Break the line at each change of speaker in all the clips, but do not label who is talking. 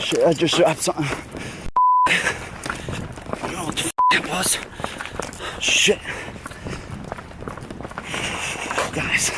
shit, I just dropped something. I don't know what the it was. Shit. Guys.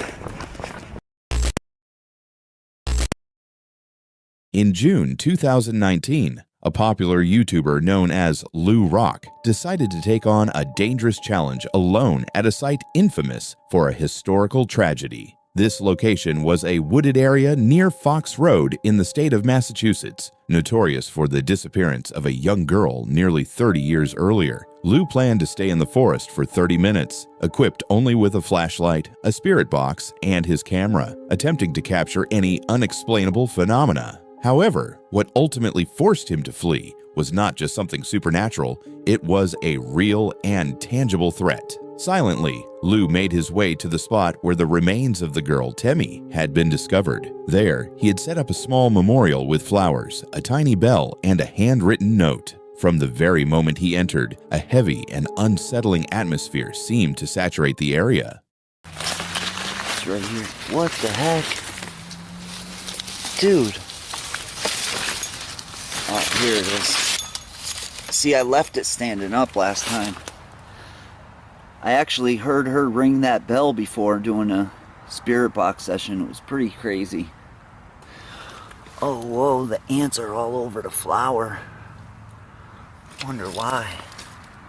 In June 2019, a popular YouTuber known as Lou Rock decided to take on a dangerous challenge alone at a site infamous for a historical tragedy. This location was a wooded area near Fox Road in the state of Massachusetts, notorious for the disappearance of a young girl nearly 30 years earlier. Lou planned to stay in the forest for 30 minutes, equipped only with a flashlight, a spirit box, and his camera, attempting to capture any unexplainable phenomena. However, what ultimately forced him to flee was not just something supernatural, it was a real and tangible threat. Silently, Lou made his way to the spot where the remains of the girl, Temmie, had been discovered. There, he had set up a small memorial with flowers, a tiny bell, and a handwritten note. From the very moment he entered, a heavy and unsettling atmosphere seemed to saturate the area.
It's right here. What the heck? Dude. Oh, here it is. See, I left it standing up last time. I actually heard her ring that bell before doing a spirit box session. It was pretty crazy. Oh, whoa, the ants are all over the flower. Wonder why.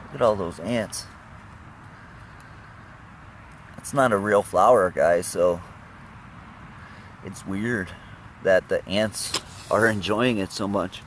Look at all those ants. It's not a real flower, guys, so it's weird that the ants are enjoying it so much.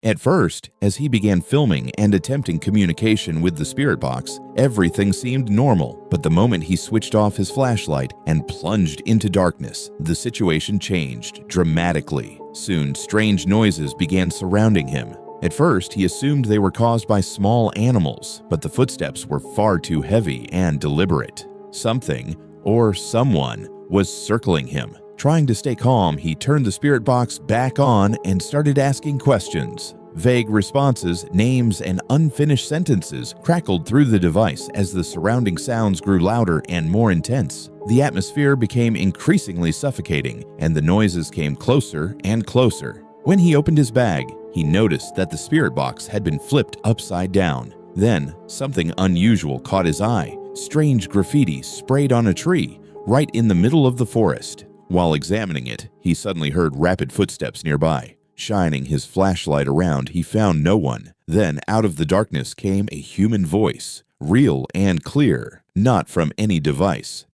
At first, as he began filming and attempting communication with the spirit box, everything seemed normal. But the moment he switched off his flashlight and plunged into darkness, the situation changed dramatically. Soon, strange noises began surrounding him. At first, he assumed they were caused by small animals, but the footsteps were far too heavy and deliberate. Something, or someone, was circling him. Trying to stay calm, he turned the spirit box back on and started asking questions. Vague responses, names, and unfinished sentences crackled through the device as the surrounding sounds grew louder and more intense. The atmosphere became increasingly suffocating, and the noises came closer and closer. When he opened his bag, he noticed that the spirit box had been flipped upside down. Then, something unusual caught his eye. Strange graffiti sprayed on a tree, right in the middle of the forest. While examining it, he suddenly heard rapid footsteps nearby. Shining his flashlight around, he found no one. Then, out of the darkness came a human voice, real and clear, not from any device.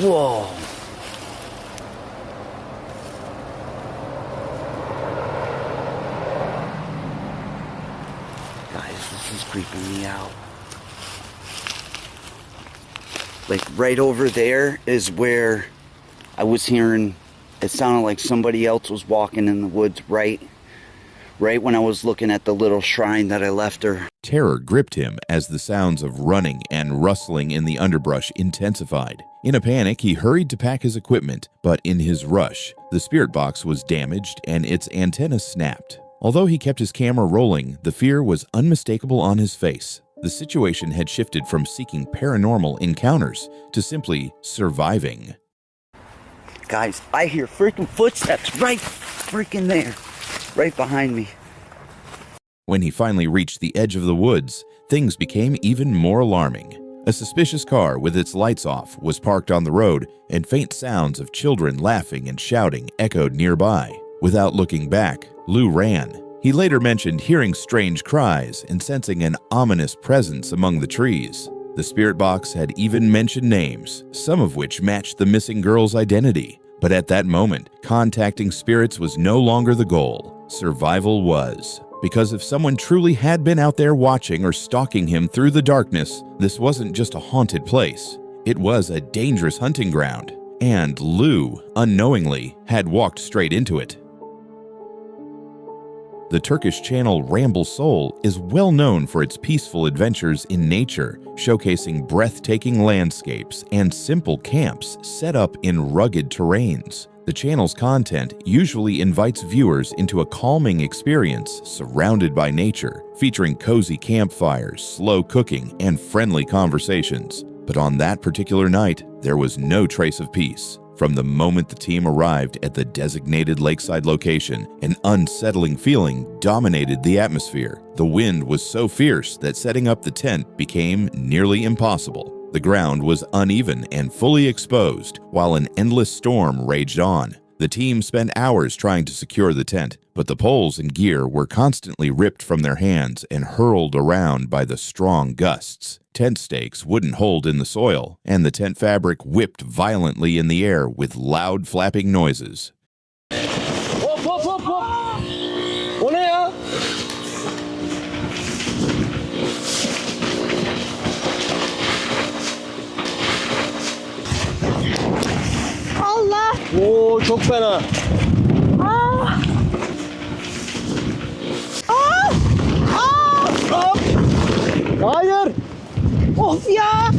Whoa. Guys, this is creeping me out. Like right over there is where I was hearing, it sounded like somebody else was walking in the woods right when I was looking at the little shrine that I left her.
Terror gripped him as the sounds of running and rustling in the underbrush intensified. In a panic, he hurried to pack his equipment, but in his rush, the spirit box was damaged and its antenna snapped. Although he kept his camera rolling, the fear was unmistakable on his face. The situation had shifted from seeking paranormal encounters to simply surviving.
Guys, I hear freaking footsteps right freaking there, right behind me.
When he finally reached the edge of the woods, things became even more alarming. A suspicious car with its lights off was parked on the road, and faint sounds of children laughing and shouting echoed nearby. Without looking back, Lou ran. He later mentioned hearing strange cries and sensing an ominous presence among the trees. The spirit box had even mentioned names, some of which matched the missing girl's identity. But at that moment, contacting spirits was no longer the goal. Survival was. Because if someone truly had been out there watching or stalking him through the darkness, this wasn't just a haunted place. It was a dangerous hunting ground. And Lou, unknowingly, had walked straight into it. The Turkish channel Ramble Soul is well known for its peaceful adventures in nature, showcasing breathtaking landscapes and simple camps set up in rugged terrains. The channel's content usually invites viewers into a calming experience surrounded by nature, featuring cozy campfires, slow cooking, and friendly conversations. But on that particular night, there was no trace of peace. From the moment the team arrived at the designated lakeside location, an unsettling feeling dominated the atmosphere. The wind was so fierce that setting up the tent became nearly impossible. The ground was uneven and fully exposed, while an endless storm raged on. The team spent hours trying to secure the tent, but the poles and gear were constantly ripped from their hands and hurled around by the strong gusts. Tent stakes wouldn't hold in the soil, and the tent fabric whipped violently in the air with loud flapping noises.
Whoop, whoop, whoop, whoop. Una ya.
Allah!
Oo, çok fena.
Aa! Aa! Aa!
Hop. Hayır.
Of ya!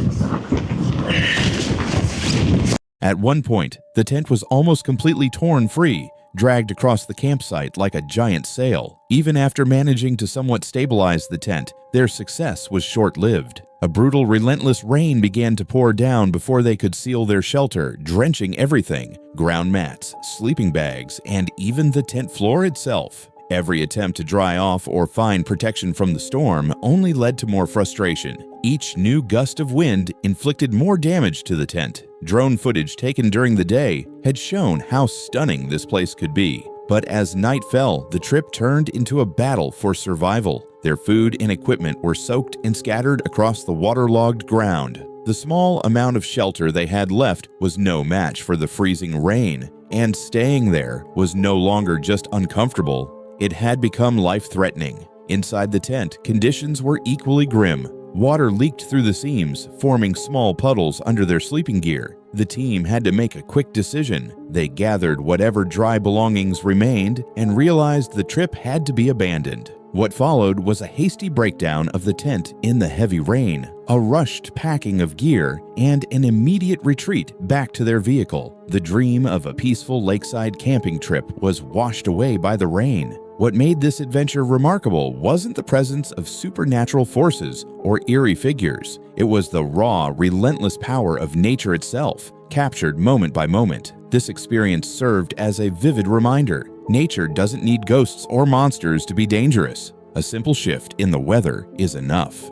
At one point, the tent was almost completely torn free, dragged across the campsite like a giant sail. Even after managing to somewhat stabilize the tent, their success was short-lived. A brutal, relentless rain began to pour down before they could seal their shelter, drenching everything: ground mats, sleeping bags, and even the tent floor itself. Every attempt to dry off or find protection from the storm only led to more frustration. Each new gust of wind inflicted more damage to the tent. Drone footage taken during the day had shown how stunning this place could be. But as night fell, the trip turned into a battle for survival. Their food and equipment were soaked and scattered across the waterlogged ground. The small amount of shelter they had left was no match for the freezing rain, and staying there was no longer just uncomfortable. It had become life-threatening. Inside the tent, conditions were equally grim. Water leaked through the seams, forming small puddles under their sleeping gear. The team had to make a quick decision. They gathered whatever dry belongings remained and realized the trip had to be abandoned. What followed was a hasty breakdown of the tent in the heavy rain, a rushed packing of gear, and an immediate retreat back to their vehicle. The dream of a peaceful lakeside camping trip was washed away by the rain. What made this adventure remarkable wasn't the presence of supernatural forces or eerie figures. It was the raw, relentless power of nature itself, captured moment by moment. This experience served as a vivid reminder. Nature doesn't need ghosts or monsters to be dangerous. A simple shift in the weather is enough.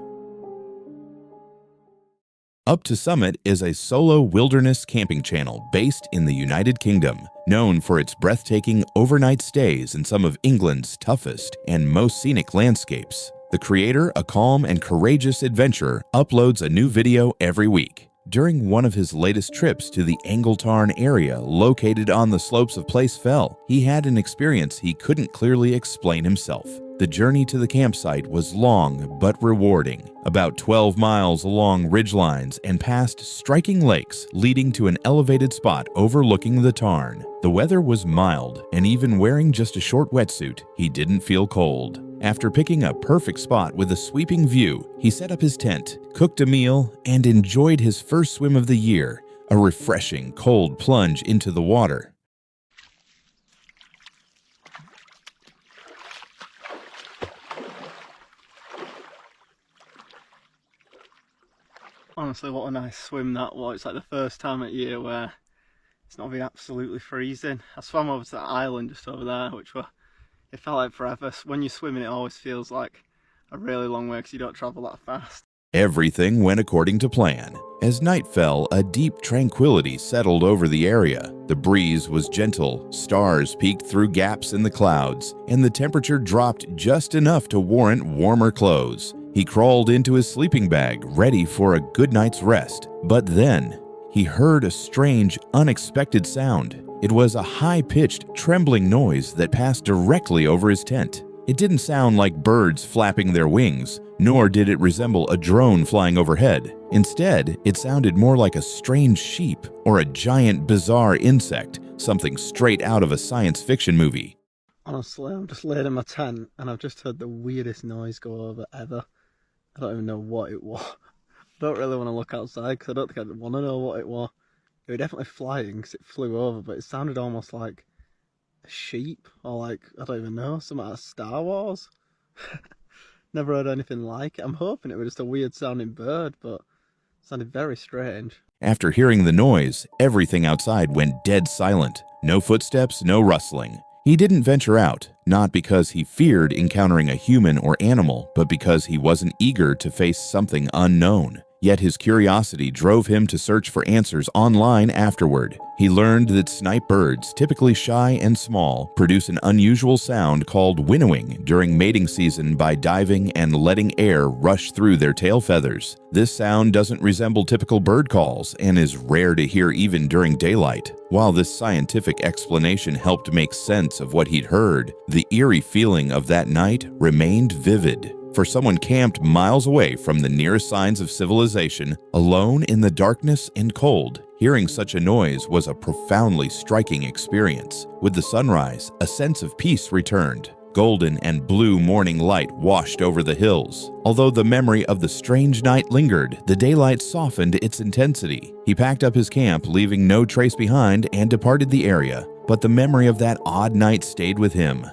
Up to Summit is a solo wilderness camping channel based in the United Kingdom, known for its breathtaking overnight stays in some of England's toughest and most scenic landscapes. The creator, a calm and courageous adventurer, uploads a new video every week. During one of his latest trips to the Angletarn area located on the slopes of Place Fell, he had an experience he couldn't clearly explain himself. The journey to the campsite was long but rewarding, about 12 miles along ridgelines and past striking lakes leading to an elevated spot overlooking the tarn. The weather was mild, and even wearing just a short wetsuit, he didn't feel cold. After picking a perfect spot with a sweeping view, he set up his tent, cooked a meal, and enjoyed his first swim of the year, a refreshing cold plunge into the water.
Honestly, what a nice swim that was. It's like the first time of year where it's not been absolutely freezing. I swam over to that island just over there, it felt like forever. When you're swimming, it always feels like a really long way because you don't travel that fast.
Everything went according to plan. As night fell, a deep tranquility settled over the area. The breeze was gentle, stars peeked through gaps in the clouds, and the temperature dropped just enough to warrant warmer clothes. He crawled into his sleeping bag, ready for a good night's rest. But then, he heard a strange, unexpected sound. It was a high-pitched, trembling noise that passed directly over his tent. It didn't sound like birds flapping their wings, nor did it resemble a drone flying overhead. Instead, it sounded more like a strange sheep or a giant, bizarre insect, something straight out of a science fiction movie.
Honestly, I'm just laid in my tent and I've just heard the weirdest noise go over ever. I don't even know what it was. I don't really want to look outside because I don't think I'd want to know what it was. It was definitely flying because it flew over, but it sounded almost like a sheep or like, I don't even know, something out of Star Wars. Never heard anything like it. I'm hoping it was just a weird sounding bird, but it sounded very strange.
After hearing the noise, everything outside went dead silent. No footsteps, no rustling. He didn't venture out, not because he feared encountering a human or animal, but because he wasn't eager to face something unknown. Yet his curiosity drove him to search for answers online afterward. He learned that snipe birds, typically shy and small, produce an unusual sound called winnowing during mating season by diving and letting air rush through their tail feathers. This sound doesn't resemble typical bird calls and is rare to hear even during daylight. While this scientific explanation helped make sense of what he'd heard, the eerie feeling of that night remained vivid. For someone camped miles away from the nearest signs of civilization, alone in the darkness and cold, hearing such a noise was a profoundly striking experience. With the sunrise, a sense of peace returned. Golden and blue morning light washed over the hills. Although the memory of the strange night lingered, the daylight softened its intensity. He packed up his camp, leaving no trace behind, and departed the area. But the memory of that odd night stayed with him.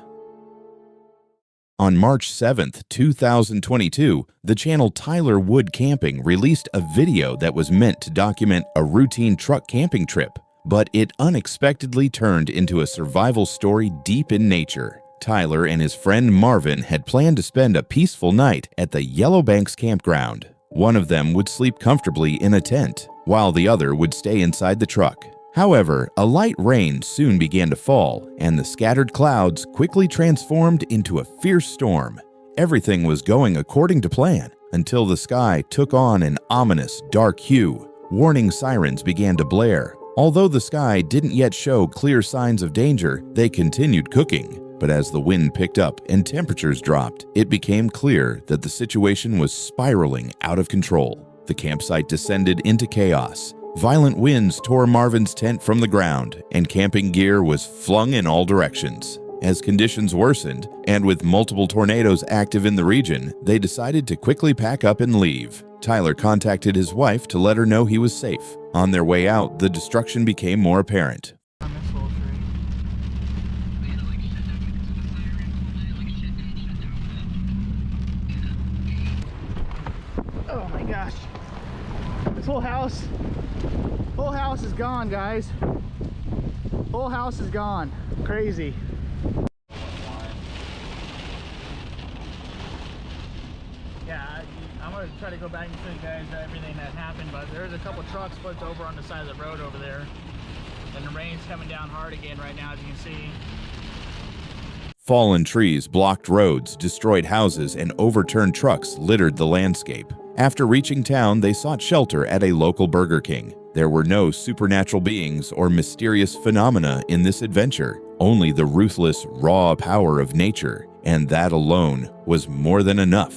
On March 7th, 2022, the channel Tyler Wood Camping released a video that was meant to document a routine truck camping trip, but it unexpectedly turned into a survival story deep in nature. Tyler and his friend Marvin had planned to spend a peaceful night at the Yellowbanks campground. One of them would sleep comfortably in a tent, while the other would stay inside the truck. However, a light rain soon began to fall, and the scattered clouds quickly transformed into a fierce storm. Everything was going according to plan, until the sky took on an ominous dark hue. Warning sirens began to blare. Although the sky didn't yet show clear signs of danger, they continued cooking. But as the wind picked up and temperatures dropped, it became clear that the situation was spiraling out of control. The campsite descended into chaos. Violent winds tore Marvin's tent from the ground, and camping gear was flung in all directions. As conditions worsened, and with multiple tornadoes active in the region, they decided to quickly pack up and leave. Tyler contacted his wife to let her know he was safe. On their way out, the destruction became more apparent.
Oh my gosh. This whole house is gone, guys. Whole house is gone. Crazy. Yeah, I'm gonna try to go back and show you guys everything that happened, but there's a couple trucks flipped over on the side of the road over there. And the rain's coming down hard again right now, as you can see.
Fallen trees blocked roads, destroyed houses, and overturned trucks littered the landscape. After reaching town, they sought shelter at a local Burger King. There were no supernatural beings or mysterious phenomena in this adventure, only the ruthless, raw power of nature, and that alone was more than enough.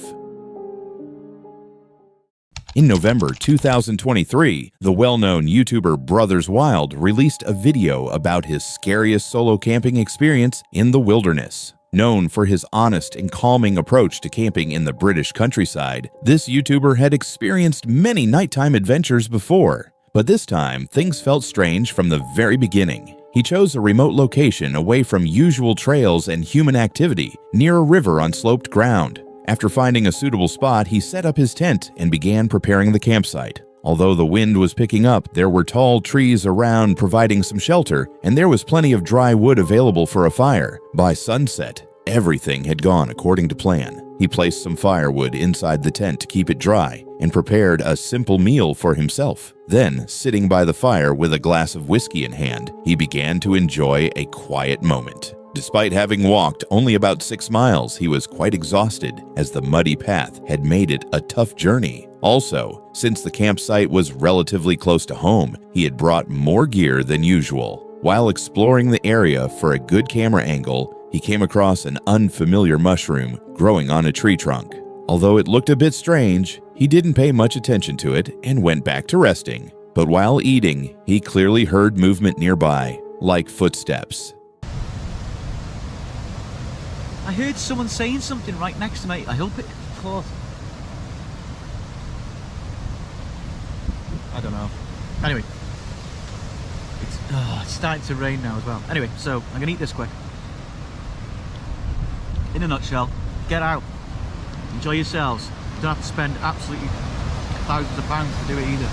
In November 2023, the well-known YouTuber Brothers Wild released a video about his scariest solo camping experience in the wilderness. Known for his honest and calming approach to camping in the British countryside, this YouTuber had experienced many nighttime adventures before. But this time, things felt strange from the very beginning. He chose a remote location away from usual trails and human activity, near a river on sloped ground. After finding a suitable spot, he set up his tent and began preparing the campsite. Although the wind was picking up, there were tall trees around providing some shelter, and there was plenty of dry wood available for a fire. By sunset, everything had gone according to plan. He placed some firewood inside the tent to keep it dry and prepared a simple meal for himself. Then, sitting by the fire with a glass of whiskey in hand, he began to enjoy a quiet moment. Despite having walked only about 6 miles, he was quite exhausted as the muddy path had made it a tough journey. Also, since the campsite was relatively close to home, he had brought more gear than usual. While exploring the area for a good camera angle, he came across an unfamiliar mushroom growing on a tree trunk. Although it looked a bit strange, he didn't pay much attention to it and went back to resting. But while eating, he clearly heard movement nearby, like footsteps.
I heard someone saying something right next to me. I hope it caught. I don't know. Anyway, it's starting to rain now as well. Anyway, so I'm gonna eat this quick. In a nutshell, get out, enjoy yourselves. You don't have to spend absolutely thousands of pounds to do it either.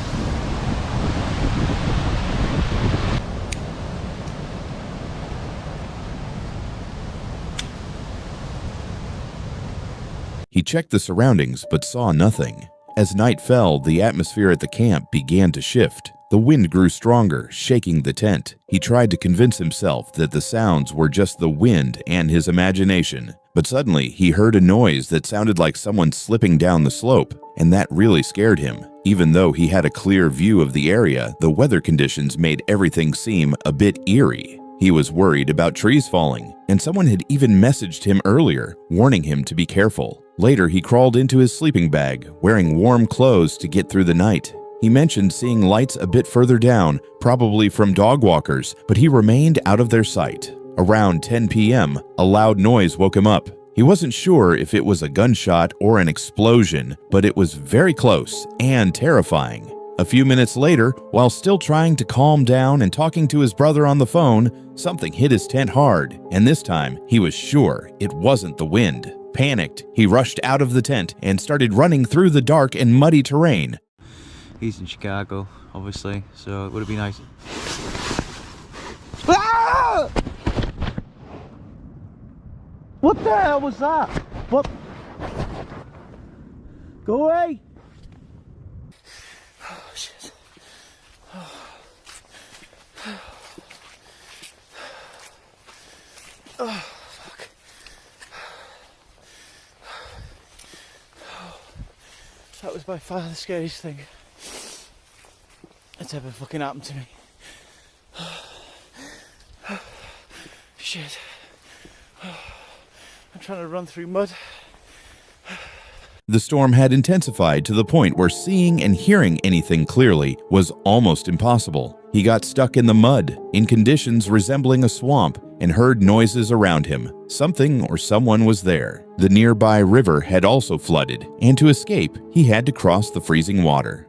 He checked the surroundings but saw nothing. As night fell, the atmosphere at the camp began to shift. The wind grew stronger, shaking the tent. He tried to convince himself that the sounds were just the wind and his imagination. But suddenly, he heard a noise that sounded like someone slipping down the slope, and that really scared him. Even though he had a clear view of the area, the weather conditions made everything seem a bit eerie. He was worried about trees falling, and someone had even messaged him earlier, warning him to be careful. Later, he crawled into his sleeping bag, wearing warm clothes to get through the night. He mentioned seeing lights a bit further down, probably from dog walkers, but he remained out of their sight. Around 10 p.m., a loud noise woke him up. He wasn't sure if it was a gunshot or an explosion, but it was very close and terrifying. A few minutes later, while still trying to calm down and talking to his brother on the phone, something hit his tent hard, and this time he was sure it wasn't the wind. Panicked, he rushed out of the tent and started running through the dark and muddy terrain.
He's in Chicago, obviously, so it would have been nice.
Ah! What the hell was that? What? Go away!
Oh, shit. Oh, fuck. That was by far the scariest thing that's ever fucking happened to me. Shit. I'm trying to run through mud.
The storm had intensified to the point where seeing and hearing anything clearly was almost impossible. He got stuck in the mud, in conditions resembling a swamp, and heard noises around him. Something or someone was there. The nearby river had also flooded, and to escape, he had to cross the freezing water.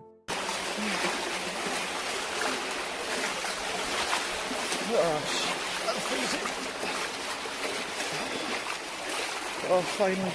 Oh, finally.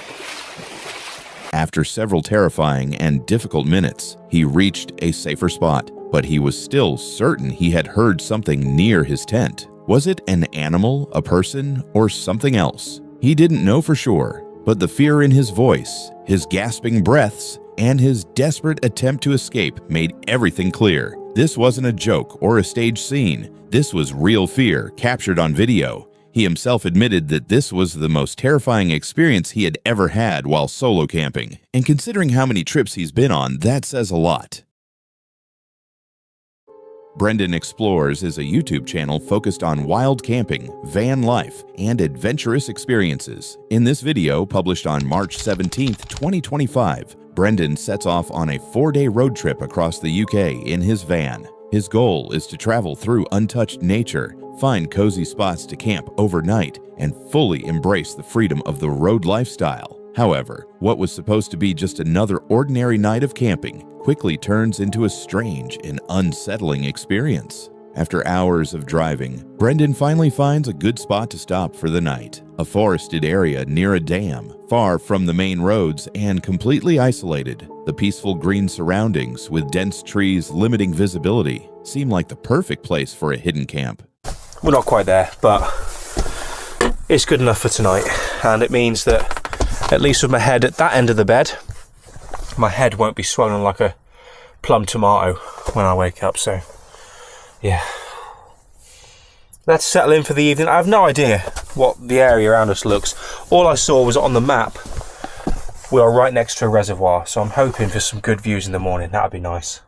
After several terrifying and difficult minutes, he reached a safer spot, but he was still certain he had heard something near his tent. Was it an animal, a person, or something else? He didn't know for sure, but the fear in his voice, his gasping breaths, and his desperate attempt to escape made everything clear. This wasn't a joke or a stage scene. This was real fear captured on video. He himself admitted that this was the most terrifying experience he had ever had while solo camping. And considering how many trips he's been on, that says a lot. Brendan Explores is a YouTube channel focused on wild camping, van life, and adventurous experiences. In this video, published on March 17, 2025, Brendan sets off on a 4-day road trip across the UK in his van. His goal is to travel through untouched nature, find cozy spots to camp overnight, and fully embrace the freedom of the road lifestyle. However, what was supposed to be just another ordinary night of camping quickly turns into a strange and unsettling experience. After hours of driving, Brendan finally finds a good spot to stop for the night. A forested area near a dam, far from the main roads and completely isolated. The peaceful green surroundings with dense trees limiting visibility seem like the perfect place for a hidden camp.
We're not quite there, but it's good enough for tonight, and it means that at least with my head at that end of the bed, my head won't be swollen like a plum tomato when I wake up. So yeah, let's settle in for the evening. I have no idea what the area around us looks. All I saw was on the map we are right next to a reservoir, so I'm hoping for some good views in the morning. That would be nice.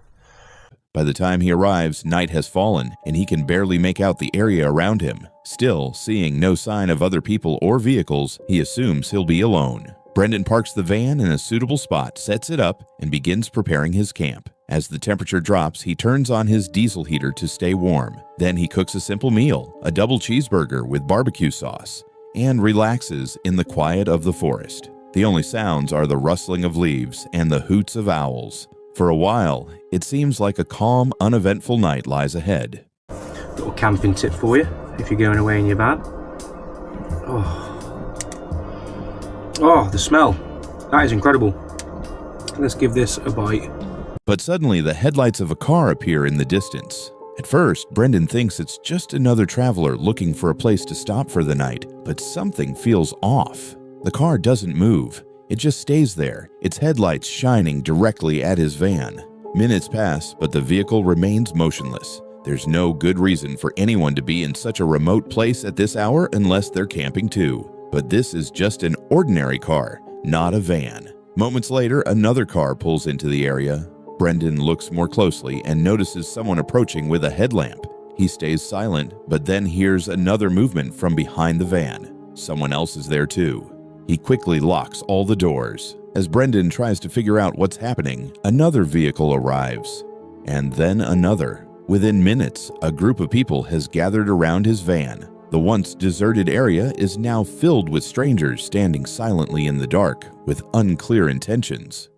By the time he arrives, night has fallen, and he can barely make out the area around him. Still, seeing no sign of other people or vehicles, he assumes he'll be alone. Brendan parks the van in a suitable spot, sets it up, and begins preparing his camp. As the temperature drops, he turns on his diesel heater to stay warm. Then he cooks a simple meal, a double cheeseburger with barbecue sauce, and relaxes in the quiet of the forest. The only sounds are the rustling of leaves and the hoots of owls. For a while, it seems like a calm, uneventful night lies ahead.
Little camping tip for you if you're going away in your van. Oh, the smell. That is incredible. Let's give this a bite.
But suddenly the headlights of a car appear in the distance. At first, Brendan thinks it's just another traveler looking for a place to stop for the night, but something feels off. The car doesn't move. It just stays there, its headlights shining directly at his van. Minutes pass, but the vehicle remains motionless. There's no good reason for anyone to be in such a remote place at this hour unless they're camping too. But this is just an ordinary car, not a van. Moments later, another car pulls into the area. Brendan looks more closely and notices someone approaching with a headlamp. He stays silent, but then hears another movement from behind the van. Someone else is there too. He quickly locks all the doors. As Brendan tries to figure out what's happening, another vehicle arrives. And then another. Within minutes, a group of people has gathered around his van. The once deserted area is now filled with strangers standing silently in the dark with unclear intentions.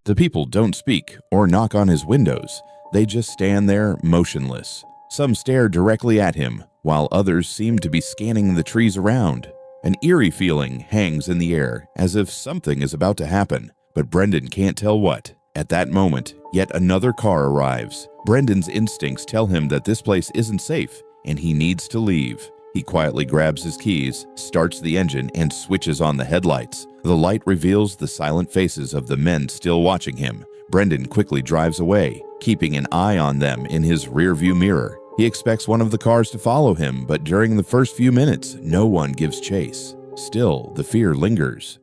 The people don't speak or knock on his windows. They just stand there motionless. Some stare directly at him, while others seem to be scanning the trees around. An eerie feeling hangs in the air, as if something is about to happen, but Brendan can't tell what. At that moment, yet another car arrives. Brendan's instincts tell him that this place isn't safe, and he needs to leave. He quietly grabs his keys, starts the engine, and switches on the headlights. The light reveals the silent faces of the men still watching him. Brendan quickly drives away, keeping an eye on them in his rearview mirror. He expects one of the cars to follow him, but during the first few minutes, no one gives chase. Still, the fear lingers.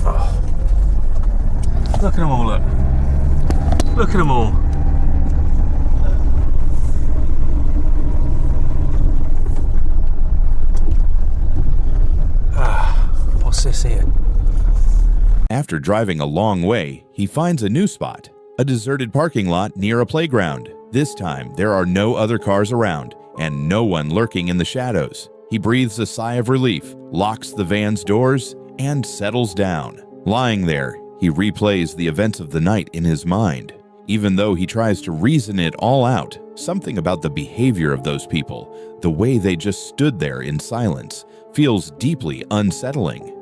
Oh. Look at them all, look. Look at them all. What's this here?
After driving a long way, he finds a new spot, a deserted parking lot near a playground. This time, there are no other cars around and no one lurking in the shadows. He breathes a sigh of relief, locks the van's doors, and settles down. Lying there, he replays the events of the night in his mind. Even though he tries to reason it all out, something about the behavior of those people, the way they just stood there in silence, feels deeply unsettling.